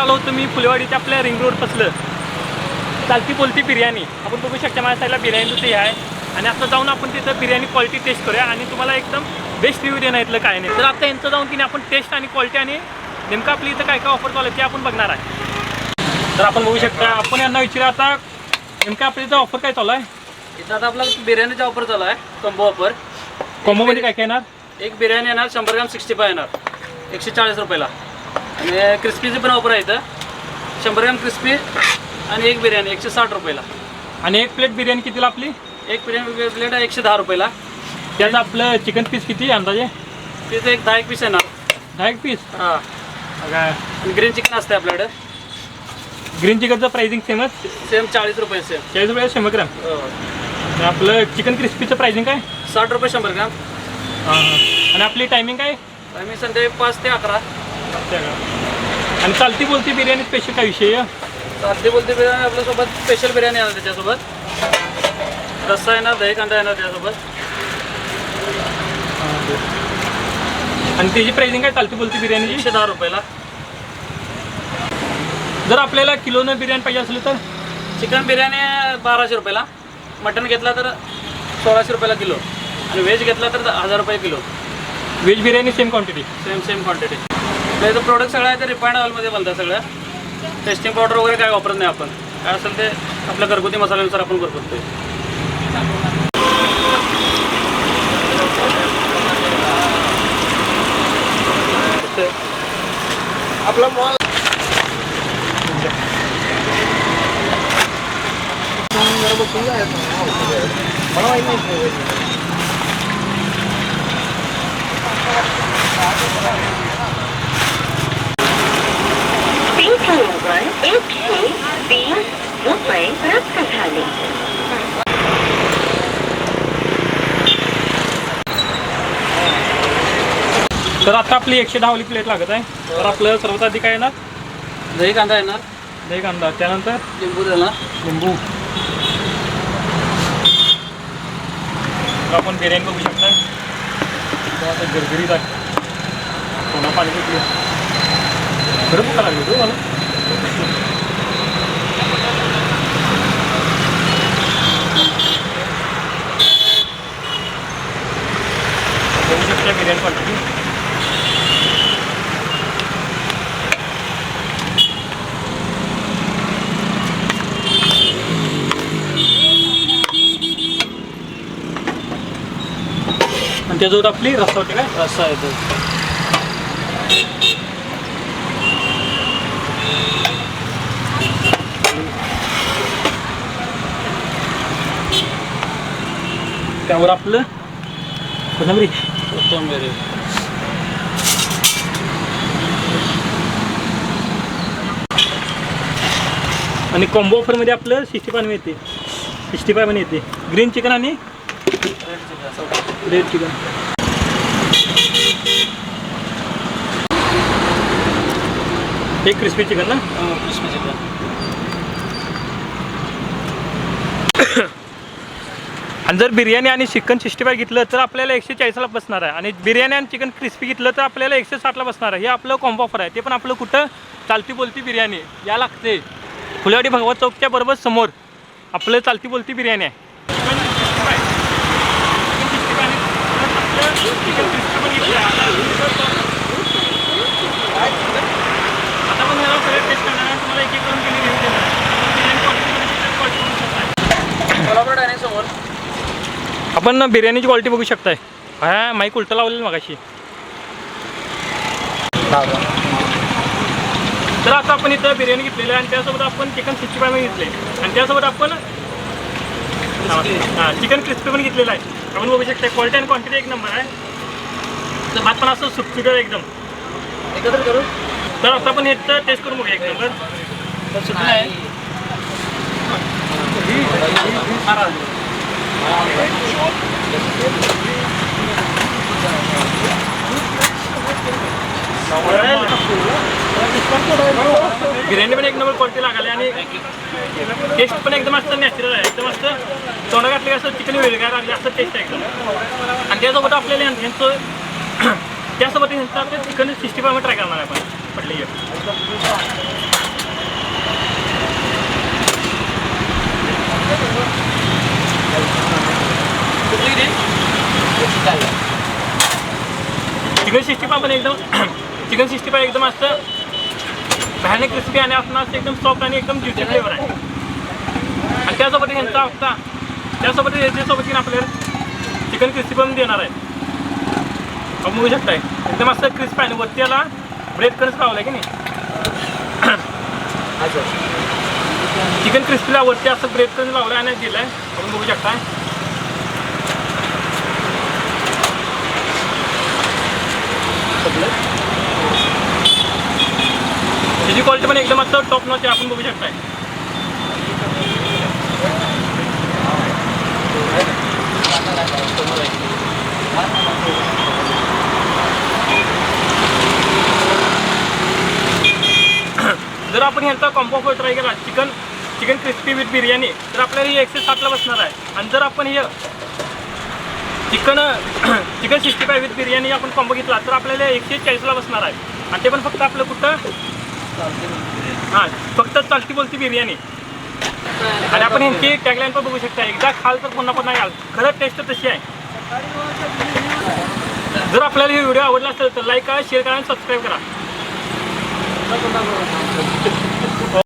आलो होतो मी फुलेवाडीच्या आपल्या रिंग रोड पसलं चालती बोलती बिर्याणी. आपण बघू शकता माझ्या साईडला बिर्याणीचं हे आहे आणि आता जाऊन आपण तिथं बिर्याणी क्वालिटी टेस्ट करूया आणि तुम्हाला एकदम बेस्ट रिव्ह्यू देणार इथलं काय नाही. तर आता यांचं जाऊन तिने आपण टेस्ट आणि क्वालिटी आणि नेमकं आपली इथं काय काय ऑफर चालू आहे ते आपण बघणार आहे. तर आपण बघू शकता आपण यांना विचारूया आता नेमकं आपल्या इथं ऑफर काय चालू आहे. इथं आता आपला बिर्याणीचा ऑफर चालू आहे. Combo offer. कॉम्बोमध्ये काय काय येणार. एक बिर्याणी येणार 100 ग्राम 65 येणार 140 रुपयाला आणि क्रिस्पीची पण ऑफर आहे इथं 100 ग्राम क्रिस्पी आणि एक बिर्याणी 160 रुपयाला. आणि एक प्लेट बिर्याणी कितीला आपली. एक बिर्याणी प्लेट आहे 110 रुपयाला. त्याचं आपलं चिकन पीस किती अंदाजे. तिथं एक 10 पीस येणार. 10 पीस. हां. काय ग्रीन चिकन असते आपल्याकडे. ग्रीन चिकनचं प्राइसिंग सेमच सेम 40 रुपये सेम 40 रुपये 100 ग्राम. आपलं चिकन क्रिस्पीचं प्राइसिंग काय 60 रुपये 100 ग्राम. आणि आपली टायमिंग काय. आम्ही संध्याकाळी 5 ते 11. आणि चालती बोलती बिर्याणी स्पेशल काय विषय. चालती बोलती बिर्याणी आपल्यासोबत स्पेशल बिर्याणी येणार त्याच्यासोबत रस्सा येणार दही कांदा येणार त्याच्यासोबत. आणि त्याची प्राइसिंग काय चालती बोलती बिर्याणीची 110 रुपयाला. जर आपल्याला किलोनं बिर्याणी पाहिजे असलं तर चिकन बिर्याणी 1200 रुपयाला. मटन घेतला तर 1600 रुपयाला किलो आणि व्हेज घेतला तर 1000 रुपये kilo. Veg biryani same quantity. Same quantity. त्याचं प्रोडक्ट सगळं आहे ते रिफाईंड ऑइलमध्ये बनतं सगळं. टेस्टिंग पावडर वगैरे काय वापरत नाही आपण. काय असेल ते आपल्या घरगुती मसाल्यानुसार आपण करतो. आपला मॉल बसून जायचं मला माहिती नाही. तर आता आपली 110 वाली प्लेट लागत आहे. तर आपलं सर्वात आधी काय येणार दही कांदा येणार. दही कांदा त्यानंतर लिंबू देणार. लिंबू. आपण बिर्याणी बघू शकता आता गरगरीत आहे. कोणा पाणी घेतली बरं भुका लागली तो मला. बघू शकता बिर्याणी क्वांटिटी. आणि त्याच्यावर आपली रस्सा होते काय रस्सा येतो. त्यावर आपलं कोथिंबीर. आणि कॉम्बो ऑफरमध्ये आपलं 65 येते 65 पण येते. ग्रीन चिकन आणि रेड चिकन. एक क्रिस्पी चिकन ना. Crispy chicken. आणि जर बिर्याणी आणि चिकन 65 घेतलं तर आपल्याला 140ला बसणार आहे आणि बिर्याणी आणि चिकन क्रिस्पी घेतलं तर आपल्याला 160ला बसणार आहे. हे आपलं कॉम्बो ऑफर आहे. ते पण आपलं कुठं चालती बोलती बिर्याणी या लागते. फुलेवाडी भगवत चौकच्या बरोबर समोर आपलं चालती बोलती बिर्याणी आहे. चिकन क्रिस्पी पण घेतलं आता पण मला सगळं टेस्ट करणार आहे. तुम्हाला एक एक करून केली रिव्ह्यू देणार. कोल्हापूर डायनिंग समोर आपण बिर्याणीची क्वालिटी बघू शकताय. हा माईक उलटं लावलेलं मगाशी. तर आता आपण इथं बिर्याणी घेतलेली आहे आणि त्यासोबत आपण चिकन 65 घेतले आणि त्यासोबत आपण चिकन क्रिस्पी पण घेतलेलं आहे. आपण बघू शकता क्वालिटी आणि क्वांटिटी एक नंबर आहे. तर भात पण असं सुटसुटीत एकदम एकत्र करू. तर आता आपण इथं टेस्ट करून बघूया एक नंबर. तर सुटलं आहे. बिर्याणी पण एक नंबर क्वालिटी लागली आणि टेस्ट पण एकदम असं नॅचरल आहे. एकदम असं तोंडा घातले असं चिकन वेगळं लागले असं टेस्ट आहे एकदम. आणि त्यासोबत आपल्याला ह्यांचं त्यासोबत ह्यांचं आपलं चिकन 65 ट्राय करणार आहे आपण पडले. चिकन 65 पण एकदम चिकन 65 एकदम असतं भयानक क्रिस्पी आणि असं असं एकदम सॉफ्ट आणि एकदम ज्युसी फ्लेवर आहे. आणि त्यासोबत यांचा हप्ता त्यासोबत याच्यासोबत आपल्याला चिकन क्रिस्पी पण देणार आहे. आपण बघू शकताय एकदम असं क्रिस्पी आहे आणि वरती याला ब्रेड क्रंच लावलं आहे की नाही. चिकन क्रिस्पीला वरती असं ब्रेड क्रंच लावलं आणि दिलं आहे. आपण बघू शकताय. त्याची क्वालिटी पण एकदम असं टॉप नॉच आहे. आपण बघू शकताय. जर आपण ह्यांचा कॉम्बो ऑफर ट्राय केला चिकन क्रिस्पी विथ बिर्याणी तर आपल्याला ही 160ला बसणार आहे. आणि जर आपण हे चिकन 65 विथ बिर्याणी आपण कॉम्बो घेतला तर आपल्याला 140ला बसणार आहे. आणि ते पण फक्त आपलं कुठं हां फक्त चालती बोलती बिर्याणी. आणि आपण ह्यांची टॅगलाईन पण बघू शकता. एकदा खाल तर पुन्हा पुन्हा घाल. खरंच टेस्ट तशी आहे. जर आपल्याला हे व्हिडिओ आवडला असेल तर लाईक करा शेअर करा आणि सबस्क्राईब करा.